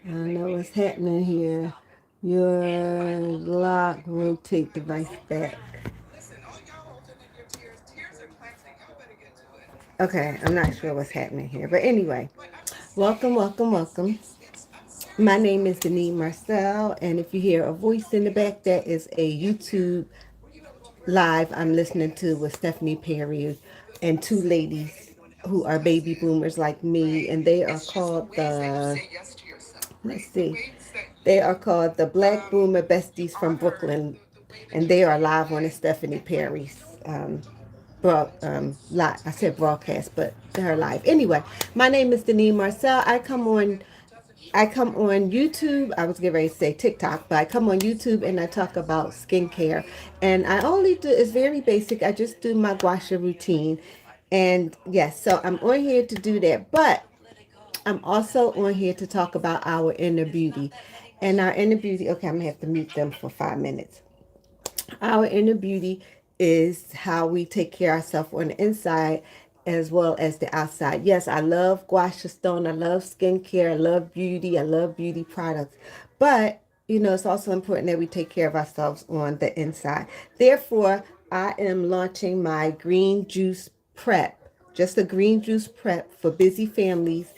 I don't know what's happening here. Your lock rotate device back. Okay, I'm not sure what's happening here. But anyway, welcome, welcome, welcome. My name is Deneen Marcel, and if you hear a voice in the back, that is a YouTube live I'm listening to with Stephanie Perry and two ladies who are baby boomers like me, and they are called let's see, they are called the Black Boomer Besties from Brooklyn, and they are live on the Stephanie Perry's live. I said broadcast, but they're live. Anyway, my name is Deneen Marcel. I come on YouTube. I was getting ready to say TikTok, but I come on YouTube and I talk about skincare. And I only do, it's very basic. I just do my guasha routine. And yes, so I'm on here to do that. But I'm also on here to talk about our inner beauty. And our inner beauty, okay, I'm going to have to mute them for 5 minutes. Our inner beauty is how we take care of ourselves on the inside as well as the outside. Yes, I love guasha stone. I love skincare. I love beauty. I love beauty products. But, it's also important that we take care of ourselves on the inside. Therefore, I am launching my green juice prep, just a green juice prep for busy families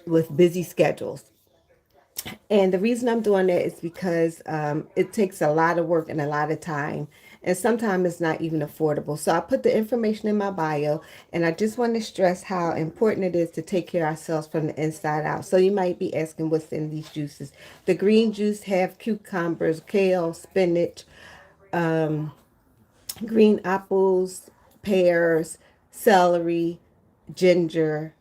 with busy schedules. And the reason I'm doing that is because it takes a lot of work and a lot of time. And sometimes it's not even affordable. So I put the information in my bio. And I just want to stress how important it is to take care of ourselves from the inside out. So you might be asking what's in these juices. The green juice have cucumbers, kale, spinach, green apples, pears, celery, ginger,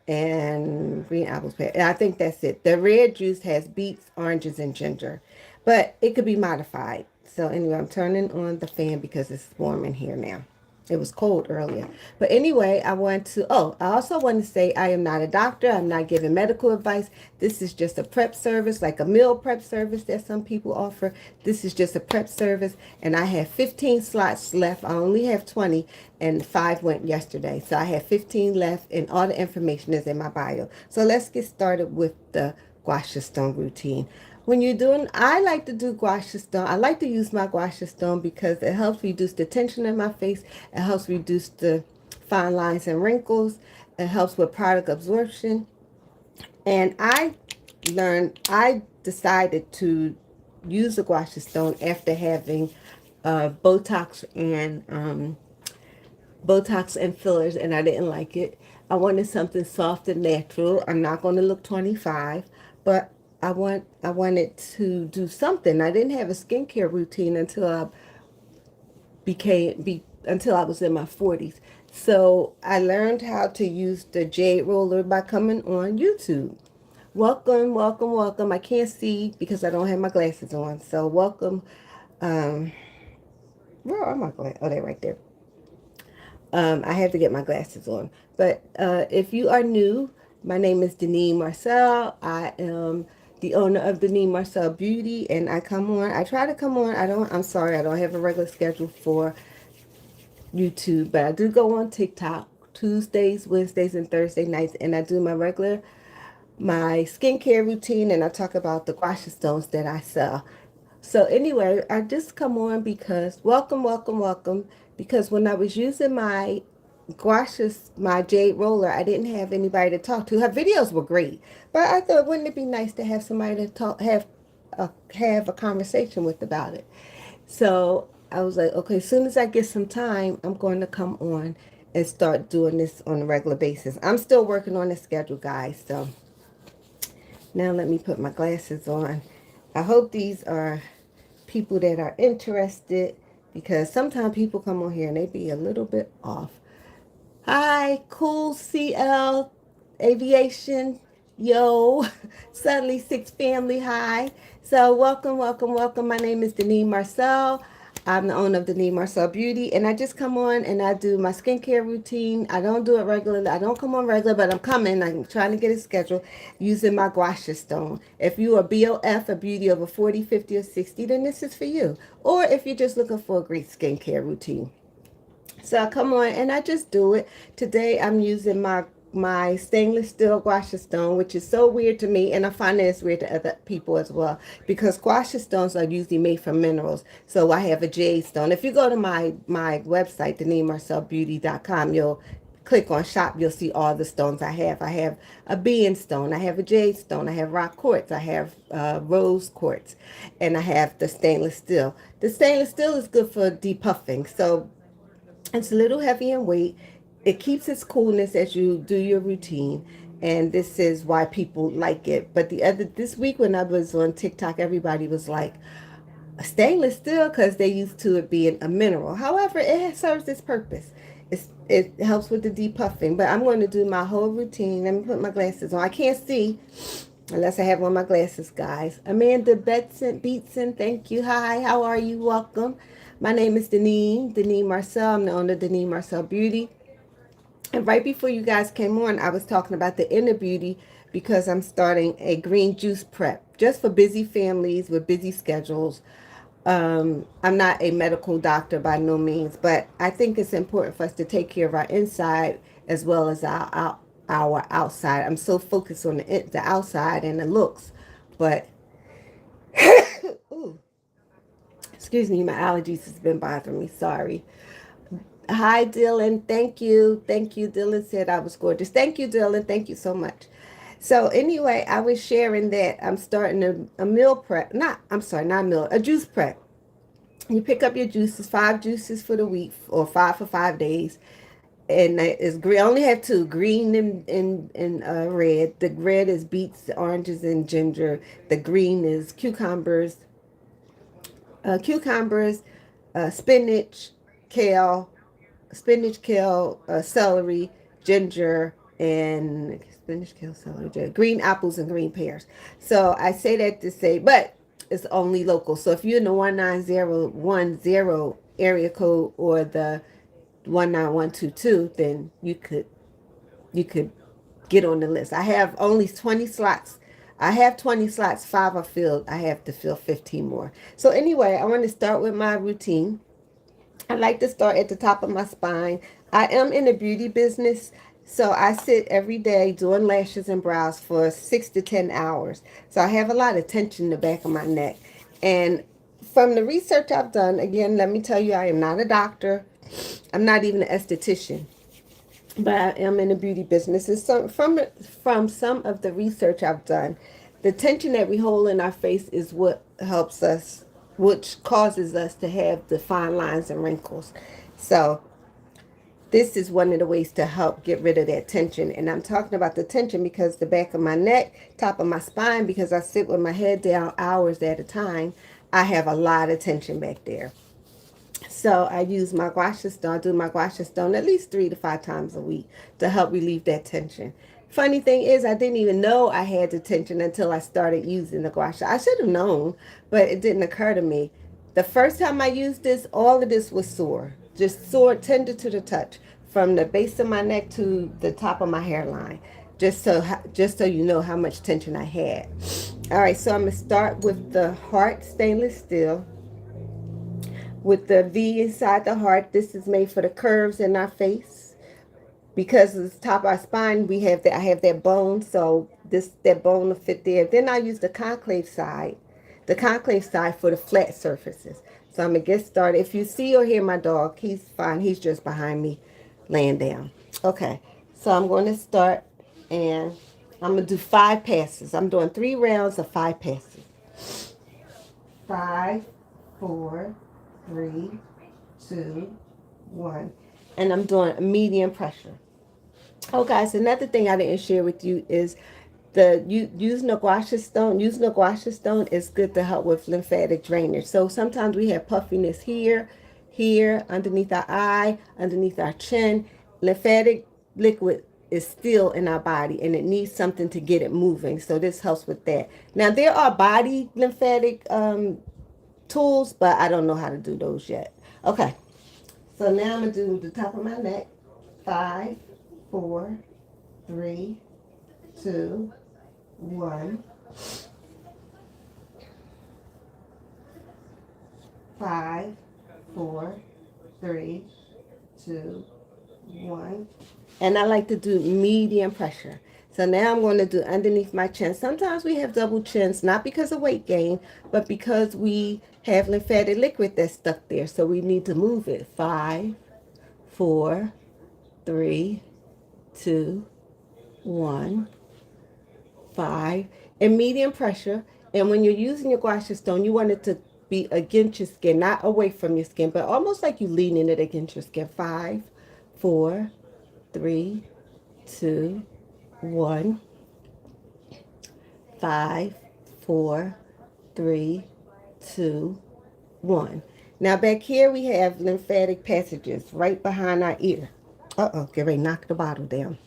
and green apples. And I think that's it. The red juice has beets, oranges, and ginger, but it could be modified. So anyway, I'm turning on the fan because it's warm in here now. It was cold earlier. But anyway, I also want to say I am not a doctor. I'm not giving medical advice. This is just a prep service, like a meal prep service that some people offer. This is just a prep service. And I have 15 slots left. I only have 20 and 5 went yesterday. So I have 15 left and all the information is in my bio. So let's get started with the guasha stone routine. When you're doing, I like to do guasha stone. I like to use my guasha stone because it helps reduce the tension in my face. It helps reduce the fine lines and wrinkles. It helps with product absorption. And I decided to use the guasha stone after having Botox and fillers, and I didn't like it. I wanted something soft and natural. I'm not going to look 25, but I wanted to do something. I didn't have a skincare routine until I was in my 40s. So I learned how to use the jade roller by coming on YouTube. Welcome, welcome, welcome. I can't see because I don't have my glasses on. So welcome. Um, where are my glasses? Oh, they're right there. I have to get my glasses on. But if you are new, my name is Deneen Marcel. I am the owner of Deneen Marcel Beauty, and I come on. I try to come on. I'm sorry, I don't have a regular schedule for YouTube, but I do go on TikTok Tuesdays, Wednesdays, and Thursday nights, and I do my skincare routine, and I talk about the guasha stones that I sell. So anyway, I just come on because welcome, welcome, welcome. Because when I was using my jade roller, I didn't have anybody to talk to. Her videos were great, but I thought wouldn't it be nice to have somebody to have a conversation with about it. So I was like, okay, as soon as I get some time, I'm going to come on and start doing this on a regular basis. I'm still working on the schedule, guys. So now let me put my glasses on. I hope these are people that are interested because sometimes people come on here and they be a little bit off. Hi, cool CL Aviation. Yo, Suddenly Six Family. Hi. So welcome, welcome, welcome. My name is Deneen Marcel. I'm the owner of Deneen Marcel Beauty, and I just come on and I do my skincare routine. I don't do it regularly. I don't come on regular, but I'm coming. I'm trying to get a schedule using my guasha stone. If you are BOF, a beauty over 40, 50, or 60, then this is for you. Or if you're just looking for a great skincare routine. So I come on and I just do it. Today I'm using my my stainless steel guasha stone, which is so weird to me, and I find that it's weird to other people as well, because guasha stones are usually made from minerals. So I have a jade stone. If you go to my website, DeneenMarcelBeauty.com, you'll click on shop, you'll see all the stones I have. I have a being stone, I have a jade stone, I have rock quartz, I have rose quartz, and I have the stainless steel. The stainless steel is good for depuffing. So it's a little heavy in weight. It keeps its coolness as you do your routine. And this is why people like it. But this week when I was on TikTok, everybody was like, stainless steel, because they used to it being a mineral. However, it serves its purpose. It helps with the depuffing. But I'm going to do my whole routine. Let me put my glasses on. I can't see unless I have on my glasses, guys. Amanda Beatson, thank you. Hi, how are you? Welcome. My name is Deneen Marcel. I'm the owner of Deneen Marcel Beauty. And right before you guys came on, I was talking about the inner beauty, because I'm starting a green juice prep just for busy families with busy schedules. I'm not a medical doctor by no means, but I think it's important for us to take care of our inside as well as our outside. I'm so focused on the outside and the looks, but ooh, excuse me, my allergies has been bothering me. Sorry. Hi, Dylan. Thank you. Thank you. Dylan said I was gorgeous. Thank you, Dylan. Thank you so much. So anyway, I was sharing that I'm starting a meal prep. I'm sorry, not meal, a juice prep. You pick up your juices, 5 juices for the week, or 5 for 5 days. And it's green. I only have two, green and red. The red is beets, oranges, and ginger. The green is cucumbers, spinach, kale, celery, ginger, and spinach, kale, celery, ginger, green apples, and green pears. So I say that to say, but it's only local. So if you're in the 19010 area code or the 19122, then you could get on the list. I have only 20 slots. I have 20 slots, 5 are filled. I have to fill 15 more. So anyway, I want to start with my routine. I like to start at the top of my spine. I am in the beauty business, so I sit every day doing lashes and brows for 6 to 10 hours. So I have a lot of tension in the back of my neck. And from the research I've done, again, let me tell you, I am not a doctor. I'm not even an esthetician, but I am in the beauty business. And from some of the research I've done, the tension that we hold in our face is what helps us, which causes us to have the fine lines and wrinkles. So this is one of the ways to help get rid of that tension. And I'm talking about the tension because the back of my neck, top of my spine, because I sit with my head down hours at a time, I have a lot of tension back there. So I use my guasha stone. I do my guasha stone at least 3 to 5 times a week to help relieve that tension. Funny thing is, I didn't even know I had the tension until I started using the guasha. I should have known, but it didn't occur to me. The first time I used this, all of this was sore. Just sore, tender to the touch, from the base of my neck to the top of my hairline. Just so you know how much tension I had. All right, so I'm gonna start with the heart stainless steel with the V inside the heart. This is made for the curves in our face. Because it's top of our spine, I have that bone, so that bone will fit there. Then I use the concave side for the flat surfaces. So I'm gonna get started. If you see or hear my dog, he's fine. He's just behind me, laying down. Okay, so I'm going to start, and I'm gonna do 5 passes. I'm doing 3 rounds of 5 passes. 5, 4, 3, 2, 1. And I'm doing medium pressure. Oh, guys, another thing I didn't share with you is using a guasha stone. Using a guasha stone is good to help with lymphatic drainage. So sometimes we have puffiness here, underneath our eye, underneath our chin. Lymphatic liquid is still in our body, and it needs something to get it moving. So this helps with that. Now, there are body lymphatic tools, but I don't know how to do those yet. Okay, so now I'm going to do the top of my neck. 5, 4, 3, 2, 1. 5, 4, 3, 2, One. And I like to do medium pressure. So now I'm going to do underneath my chin. Sometimes we have double chins, not because of weight gain, but because we have lymphatic liquid that's stuck there. So we need to move it. 5, 4, 3, 2, 1, 5. And medium pressure. And when you're using your guasha stone, you want it to be against your skin, not away from your skin, but almost like you leaning it against your skin. 5, 4, 3, 2, 1, 5, 4, 3, 2, 1. Now back here we have lymphatic passages right behind our ear. Uh-oh, get ready, knock the bottle down.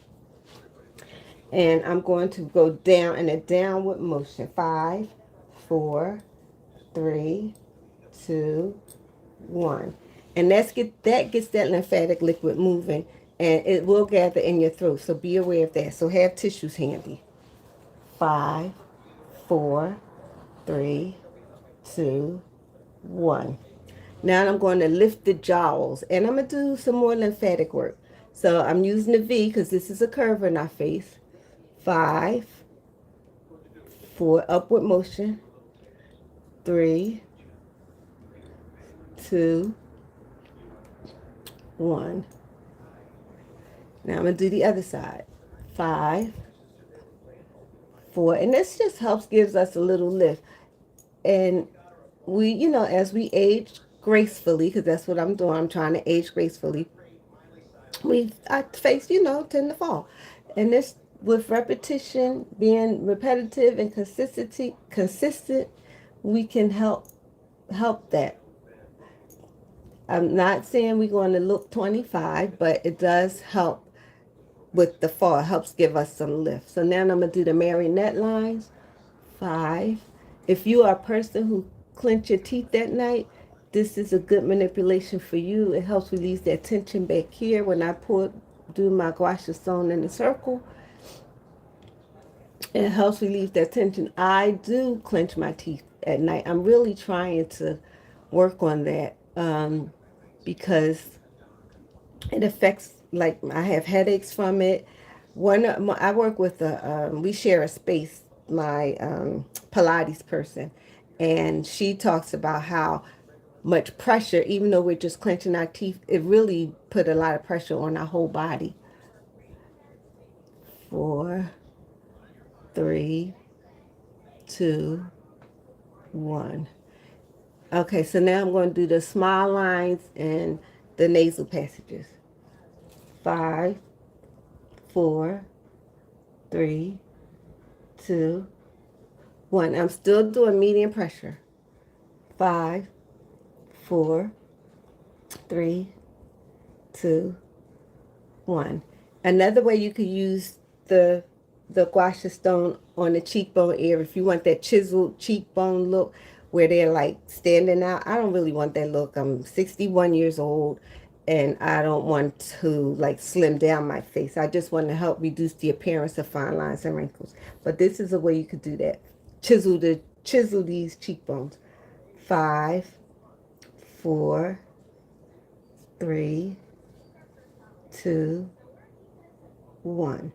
And I'm going to go down in a downward motion. 5, 4, 3, 2, 1. And that gets that lymphatic liquid moving, and it will gather in your throat. So be aware of that. So have tissues handy. 5, 4, 3, 2, 1. Now I'm going to lift the jowls, and I'm going to do some more lymphatic work. So I'm using the V because this is a curve in our face. 5, 4, upward motion. 3, 2, 1. Now I'm going to do the other side. 5, 4, and this just helps, gives us a little lift. And we, as we age gracefully, because that's what I'm doing, I'm trying to age gracefully, our face, tend to fall. And this, with repetition, being repetitive and consistent, we can help that. I'm not saying we're going to look 25, but it does help with the fall. It helps give us some lift. So now I'm going to do the marionette lines. 5. If you are a person who clench your teeth at night, this is a good manipulation for you. It helps release that tension back here. When I do my guasha stone in a circle, it helps relieve that tension. I do clench my teeth at night. I'm really trying to work on that because it affects, like, I have headaches from it. I work with we share a space, my Pilates person, and she talks about how much pressure, even though we're just clenching our teeth, it really put a lot of pressure on our whole body. 4, 3, 2, 1. Okay, so now I'm going to do the smile lines and the nasal passages. 5, 4, 3, 2, 1. I'm still doing medium pressure. 5, 4, 3, 2, 1. Another way you could use the guasha stone on the cheekbone area, if you want that chiseled cheekbone look where they're like standing out. I don't really want that look. I'm 61 years old and I don't want to like slim down my face. I just want to help reduce the appearance of fine lines and wrinkles. But this is a way you could do that. Chisel these cheekbones. 5, 4, 3, 2, 1.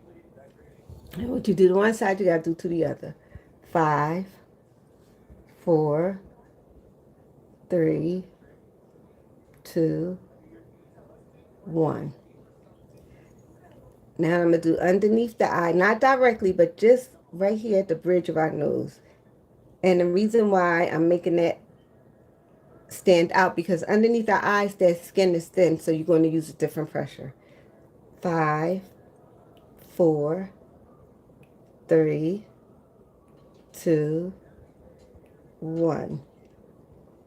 And what you do to one side, you got to do to the other. 5, 4, 3, 2, 1. Now I'm going to do underneath the eye, not directly, but just right here at the bridge of our nose. And the reason why I'm making that stand out, because underneath our eyes, that skin is thin, so you're going to use a different pressure. 5, 4, 3, 2, 1.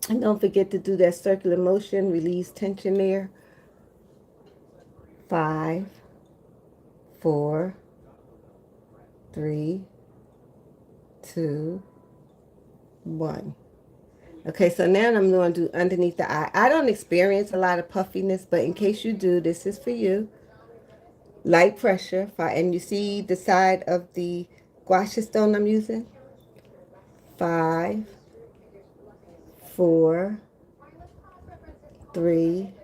And don't forget to do that circular motion, release tension there. 5, 4, 3, 2, 1. Okay, so now I'm going to do underneath the eye. I don't experience a lot of puffiness, but in case you do, this is for you. Light pressure, and you see the side of the guasha stone I'm using. 5, 4, 3,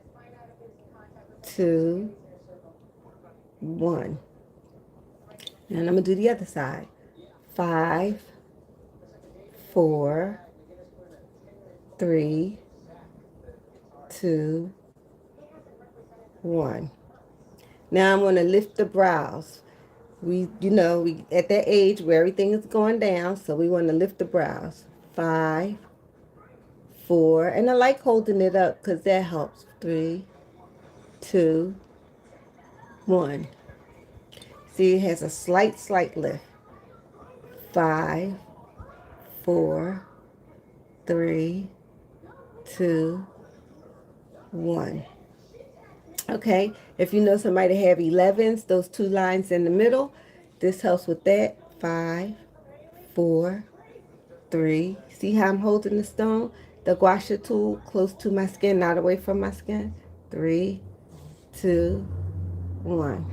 2, 1. And I'm going to do the other side. 5, 4, 3, 2, 1. Now I'm going to lift the brows. We at that age where everything is going down, so we want to lift the brows. 5, 4, and I like holding it up because that helps. 3, 2, 1. See, it has a slight lift. 5, 4, 3, 2, 1. Okay, if you know somebody have 11s, those two lines in the middle, this helps with that. 5, 4, 3. See how I'm holding the stone? The guasha tool close to my skin, not away from my skin. 3, 2, 1.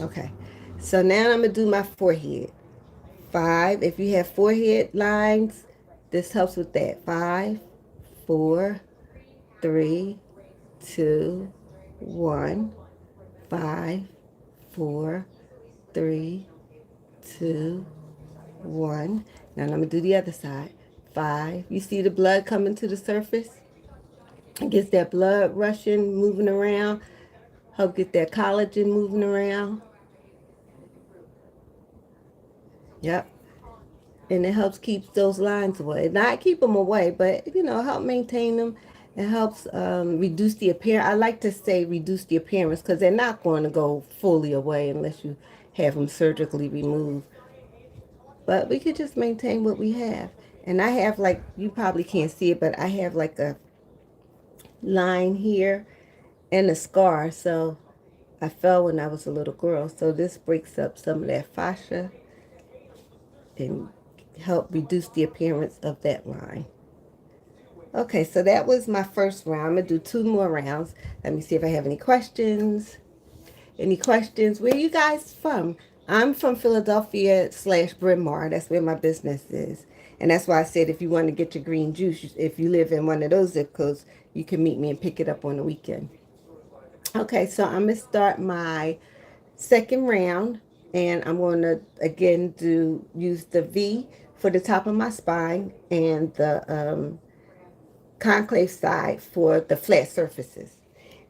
Okay, so now I'm going to do my forehead. 5, if you have forehead lines, this helps with that. 5, 4, 3, 2, 1. 5, 4, 3, 2, 1. Now I'm going to do the other side. 5. You see the blood coming to the surface? It gets that blood rushing, moving around. Help get that collagen moving around. Yep. And it helps keep those lines away. Not keep them away, but, help maintain them. It helps reduce the appearance. I like to say reduce the appearance because they're not going to go fully away unless you have them surgically removed. But we could just maintain what we have. And I have, like, you probably can't see it, but I have like a line here and a scar. So I fell when I was a little girl. So this breaks up some of that fascia and help reduce the appearance of that line. Okay, so that was my first round. I'm going to do 2 more rounds. Let me see if I have any questions. Any questions? Where are you guys from? I'm from Philadelphia/Bryn Mawr. That's where my business is. And that's why I said if you want to get your green juice, if you live in one of those zip codes, you can meet me and pick it up on the weekend. Okay, so I'm going to start my second round. And I'm going to, again, use the V for the top of my spine and the concave side for the flat surfaces.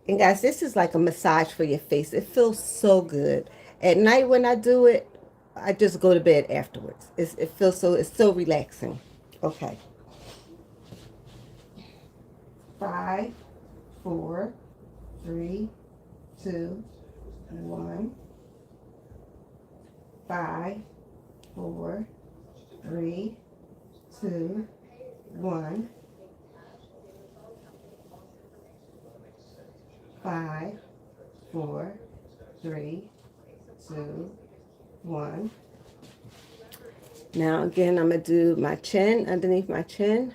And guys, this is like a massage for your face. It feels so good. At night when I do it, I just go to bed afterwards. It's so relaxing. Okay. 5, 4, 3, 2, 1. 5, 4, 3, 2, 1. 5, 4, 3, 2, 1. Now again, I'm going to do my chin, underneath my chin.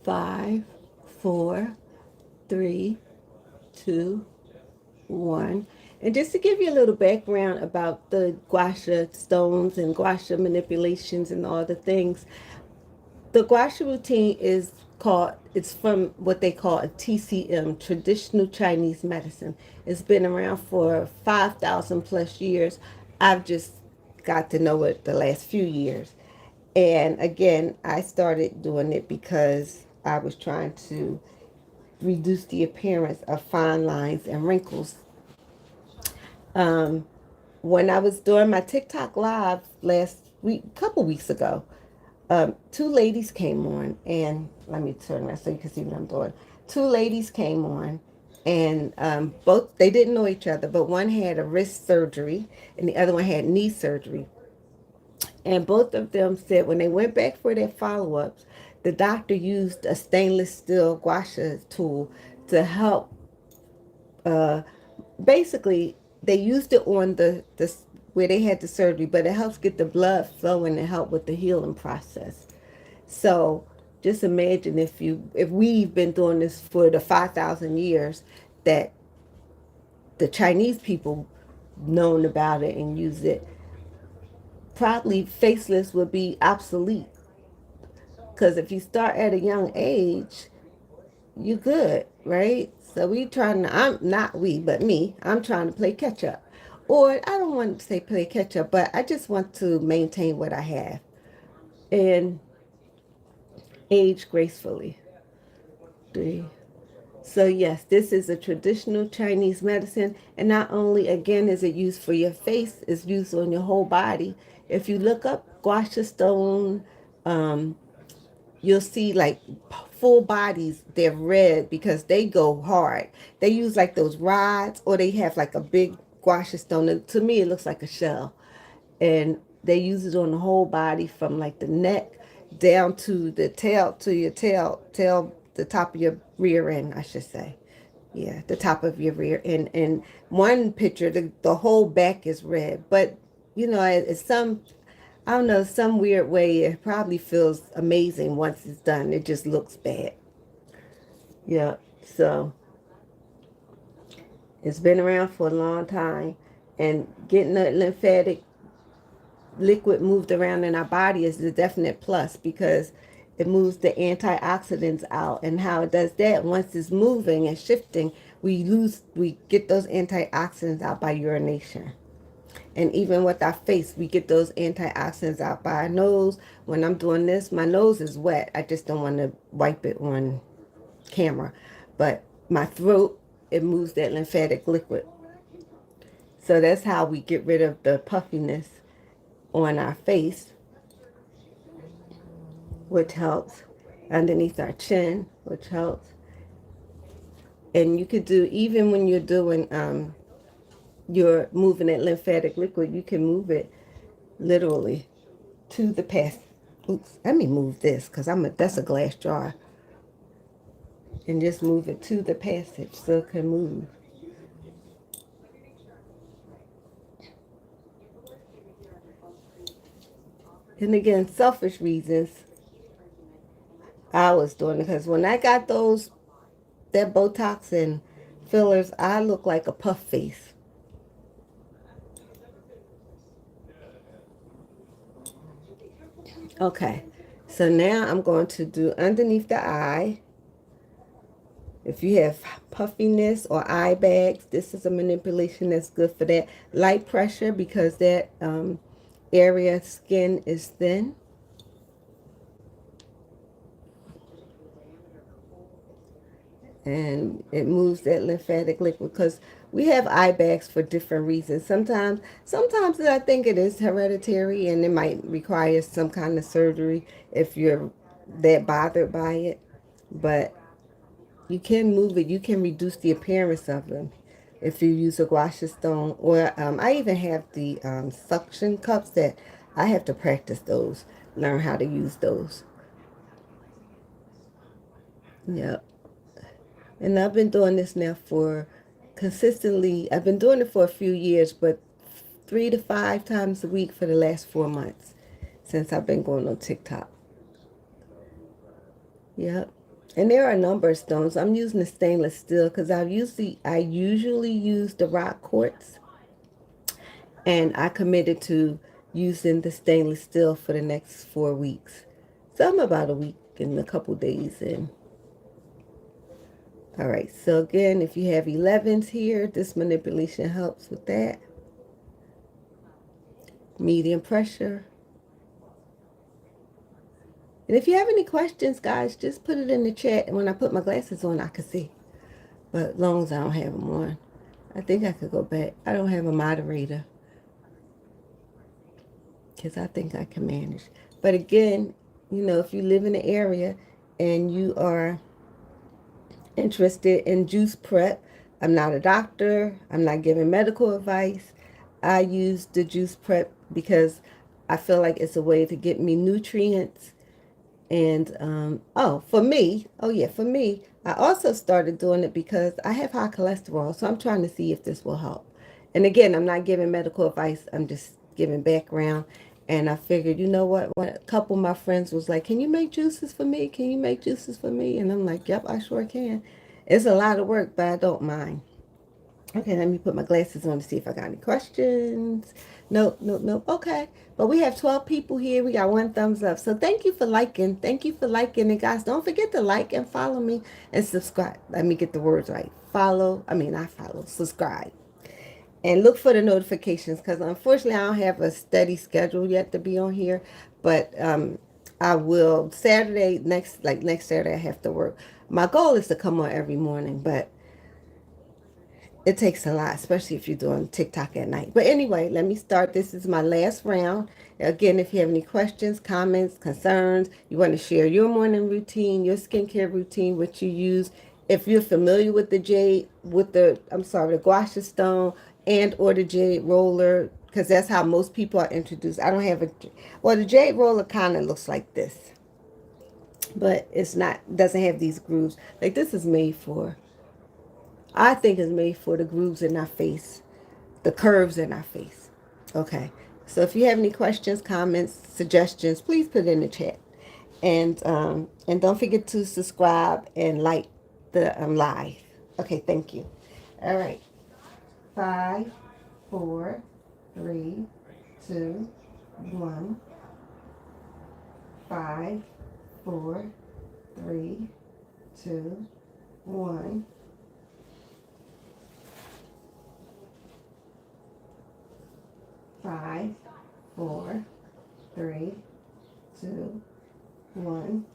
5, 4, 3, 2, 1. And just to give you a little background about the guasha stones and guasha manipulations and all the things, the guasha routine it's from what they call a TCM, traditional Chinese medicine. It's been around for 5,000 plus years. I've just got to know it the last few years. And again, I started doing it because I was trying to reduce the appearance of fine lines and wrinkles. When I was doing my TikTok live last week, a couple weeks ago, 2 ladies came on, and let me turn around so you can see what I'm doing. 2 ladies came on, and both, they didn't know each other, but one had a wrist surgery and the other one had knee surgery. And both of them said when they went back for their follow-ups, the doctor used a stainless steel guasha tool to help. Basically, they used it on the where they had the surgery, but it helps get the blood flowing and help with the healing process. So just imagine if we've been doing this for the 5,000 years that the Chinese people known about it and use it, probably faceless would be obsolete. Because if you start at a young age, you're good, right? So we trying to, I'm not we, but me, I'm trying to play catch up. Or I don't want to say play catch up, but I just want to maintain what I have and age gracefully. Three. So yes, this is a traditional Chinese medicine, and not only again is it used for your face, it's used on your whole body. If you look up guasha stone, um, you'll see like full bodies. They're red because they go hard. They use like those rods, or they have like a big guasha stone. And to me, it looks like a shell, and they use it on the whole body from like the neck down to the tail, to your tail, the top of your rear end, I should say. Yeah, the top of your rear end. And one picture, the whole back is red, but you know, it's some, I don't know, some weird way it probably feels amazing once it's done. It just looks bad. Yeah, so it's been around for a long time, and getting the lymphatic liquid moved around in our body is a definite plus, because it moves the antioxidants out. And how it does that, once it's moving and shifting, we get those antioxidants out by urination. And even with our face, we get those antioxidants out by our nose. When I'm doing this, my nose is wet. I just don't want to wipe it on camera. But my throat, it moves that lymphatic liquid. So that's how we get rid of the puffiness on our face, which helps, underneath our chin, which helps. And you could do, even when you're doing, you're moving that lymphatic liquid, you can move it literally to the past. Oops, let me move this because that's a glass jar. And just move it to the passage so it can move. And again, selfish reasons, I was doing it because when I got that Botox and fillers, I look like a puff face. Okay, so now I'm going to do underneath the eye. If you have puffiness or eye bags, this is a manipulation that's good for that. Light pressure, because that area skin is thin. And it moves that lymphatic liquid, because we have eye bags for different reasons. Sometimes I think it is hereditary, and it might require some kind of surgery if you're that bothered by it. But you can move it. You can reduce the appearance of them if you use a guasha stone. Or I even have the suction cups that I have to practice those, learn how to use those. Yep. And I've been doing this now for consistently, I've been doing it for a few years, but 3 to 5 times a week for the last 4 months since I've been going on TikTok. Yep. And there are a number of stones. I'm using the stainless steel because I usually use the rock quartz, and I committed to using the stainless steel for the next 4 weeks. So I'm about a week and a couple days in. All right, so again, if you have 11s here, this manipulation helps with that. Medium pressure. And if you have any questions, guys, just put it in the chat. And when I put my glasses on, I can see. But as long as I don't have them on, I think I could go back. I don't have a moderator because I think I can manage. But again, if you live in the area and you are interested in juice prep, I'm not a doctor. I'm not giving medical advice. I use the juice prep because I feel like it's a way to get me nutrients. And for me, I also started doing it because I have high cholesterol. So I'm trying to see if this will help. And again, I'm not giving medical advice. I'm just giving background. And I figured, you know what? When a couple of my friends was like, can you make juices for me? Can you make juices for me? And I'm like, yep, I sure can. It's a lot of work, but I don't mind. Okay, let me put my glasses on to see if I got any questions. Nope, nope, nope. Okay. But we have 12 people here. We got 1 thumbs up. So thank you for liking. Thank you for liking. And guys, don't forget to like and follow me and subscribe. Let me get the words right. subscribe. And look for the notifications because unfortunately I don't have a steady schedule yet to be on here. But I will Saturday next Saturday I have to work. My goal is to come on every morning, but it takes a lot, especially if you're doing TikTok at night. But anyway, let me start. This is my last round. Again, if you have any questions, comments, concerns, you want to share your morning routine, your skincare routine, what you use. If you're familiar with the jade, the guasha stone and or the jade roller, because that's how most people are introduced. I don't have the jade roller kind of looks like this, but it's not, doesn't have these grooves. Like this is made for, I think it's made for the grooves in our face, the curves in our face. Okay. So if you have any questions, comments, suggestions, please put it in the chat. And don't forget to subscribe and like the live. Okay, thank you. All right. 5, 4, 3, 2, 1. 5, 4, 3, 2, 1. 5, 4, 3, 2, 1.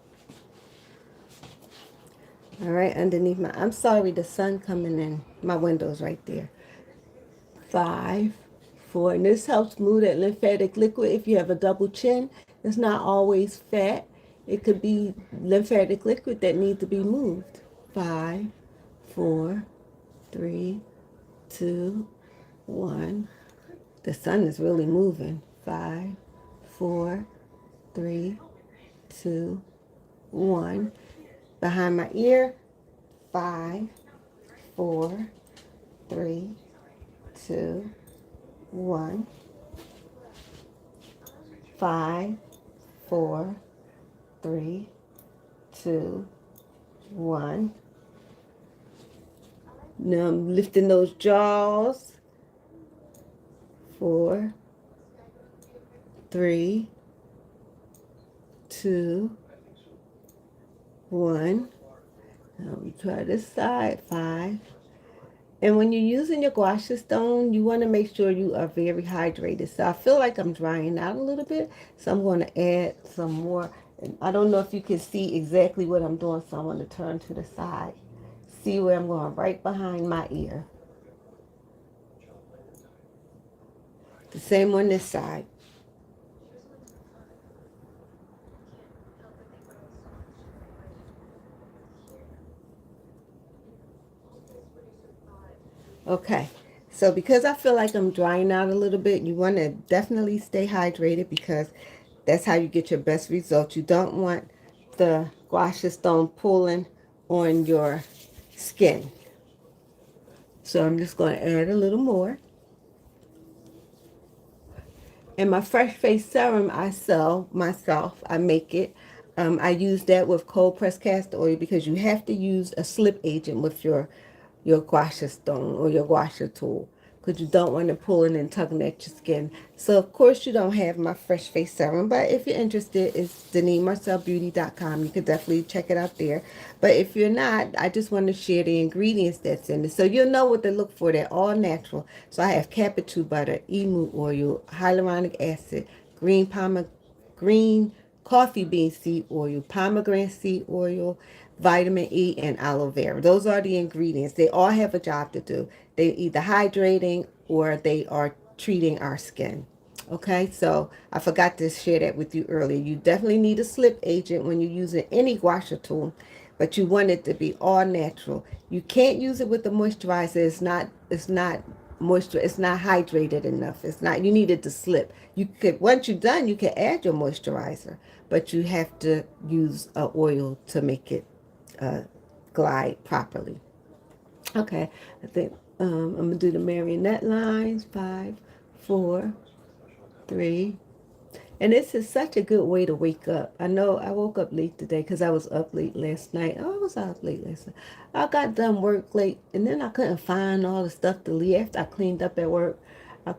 All right, underneath I'm sorry, the sun coming in. My window's right there. 5, 4. And this helps move that lymphatic liquid. If you have a double chin, it's not always fat. It could be lymphatic liquid that needs to be moved. 5, 4, 3, 2, 1. The sun is really moving. 5, 4, 3, 2, 1. Behind my ear. 5, 4, 3, 2, 1. 5, 4, 3, 2, 1. Now I'm lifting those jaws. 4, 3, 2, 1. Now we try this side. 5. And when you're using your guasha stone, you want to make sure you are very hydrated. So I feel like I'm drying out a little bit, so I'm going to add some more. And I don't know if you can see exactly what I'm doing, so I'm going to turn to the side. See where I'm going? Right behind my ear. The same on this side. Okay, so because I feel like I'm drying out a little bit, you want to definitely stay hydrated because that's how you get your best results. You don't want the guasha stone pulling on your skin. So I'm just going to add a little more. And my Fresh Face Serum I sell myself. I make it. I use that with cold pressed castor oil because you have to use a slip agent with your guasha stone or your guasha tool because you don't want to pull it and tugging at your skin. So of course you don't have my Fresh Face Serum, but if you're interested, it's DeneenMarcelBeauty.com. You can definitely check it out there. But if you're not, I just want to share the ingredients that's in it so you'll know what to look for. They're all natural. So I have capuchu butter, emu oil, hyaluronic acid, green coffee bean seed oil, pomegranate seed oil, vitamin E, and aloe vera. Those are the ingredients. They all have a job to do. They're either hydrating or they are treating our skin. Okay, so I forgot to share that with you earlier. You definitely need a slip agent when you're using any guasha tool, but you want it to be all natural. You can't use it with the moisturizer. It's not moisture. It's not hydrated enough. It's not. You need it to slip. You could once you're done, you can add your moisturizer, but you have to use a oil to make it glide properly. Okay, I think I'm gonna do the marionette lines. 5, 4, 3. And this is such a good way to wake up. I know I woke up late today because I was up late last night. Oh, I was up late last night. I got done work late, and then I couldn't find all the stuff to leave after I cleaned up at work. I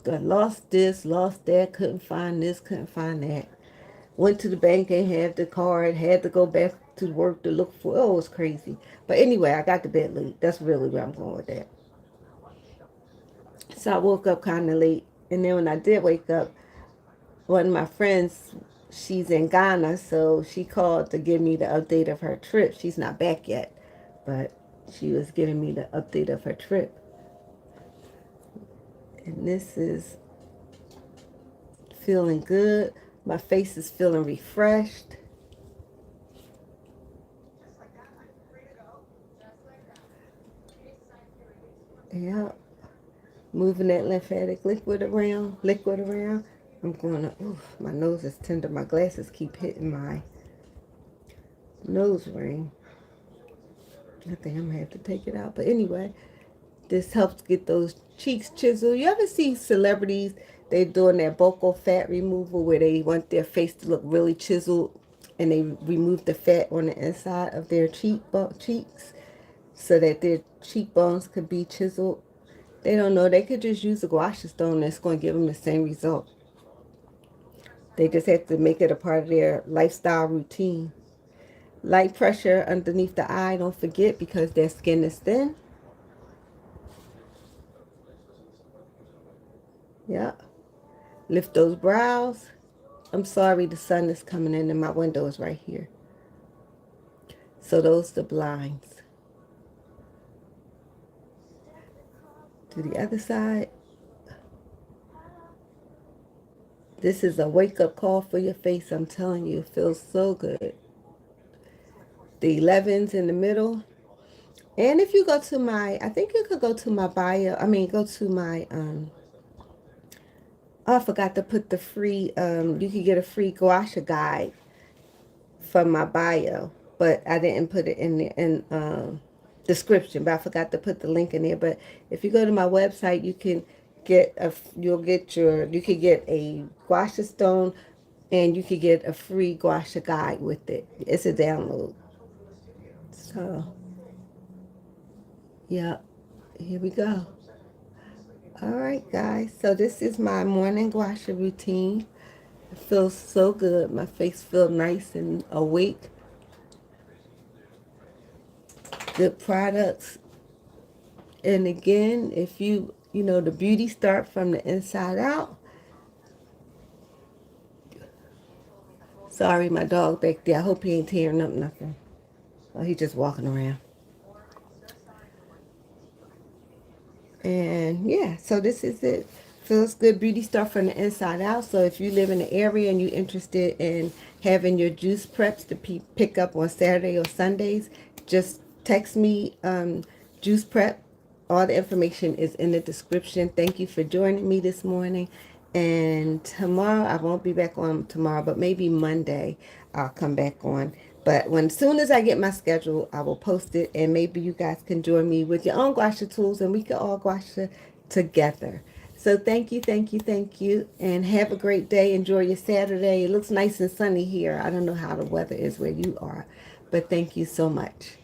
lost this, lost that, couldn't find this, couldn't find that. Went to the bank and had the card, had to go back to work to look for, oh, it was crazy. But anyway, I got to bed late. That's really where I'm going with that. So I woke up kind of late. And then when I did wake up, one of my friends, she's in Ghana, so she called to give me the update of her trip. She's not back yet, but she was giving me the update of her trip. And this is feeling good. My face is feeling refreshed. Yeah, moving that lymphatic liquid around. I'm going to, oof, my nose is tender. My glasses keep hitting my nose ring. I think I'm going to have to take it out. But anyway, this helps get those cheeks chiseled. You ever see celebrities, they doing their buccal fat removal where they want their face to look really chiseled and they remove the fat on the inside of their cheeks so that their cheekbones could be chiseled? They don't know. They could just use a GUASHA stone that's going to give them the same result. They just have to make it a part of their lifestyle routine. Light pressure underneath the eye, don't forget, because their skin is thin. Yeah. Lift those brows. I'm sorry, the sun is coming in and my window is right here. So those are the blinds. To the other side. This is a wake-up call for your face. I'm telling you, it feels so good. The 11s in the middle. And if you go to my, I think you could go to my bio. Go to my, oh, I forgot to put the free, you could get a free GUASHA guide from my bio, but I didn't put it in the description, but I forgot to put the link in there. But if you go to my website, you can get you could get a GUASHA stone and you could get a free GUASHA guide with it. It's a download. So, yeah, here we go. All right, guys. So this is my morning GUASHA routine. It feels so good. My face feels nice and awake. Good products. And again, if the beauty start from the inside out. Sorry, my dog back there. I hope he ain't tearing up nothing. Oh, he's just walking around. And yeah, so this is it. Feels good beauty stuff from the inside out. So if you live in the area and you're interested in having your juice preps to pick up on Saturday or Sundays, just text me juice prep. All the information is in the description. Thank you for joining me this morning. And tomorrow, I won't be back on tomorrow, but maybe Monday I'll come back on. But as soon as I get my schedule, I will post it, and maybe you guys can join me with your own GUASHA tools, and we can all GUASHA together. So thank you, thank you, thank you, and have a great day. Enjoy your Saturday. It looks nice and sunny here. I don't know how the weather is where you are, but thank you so much.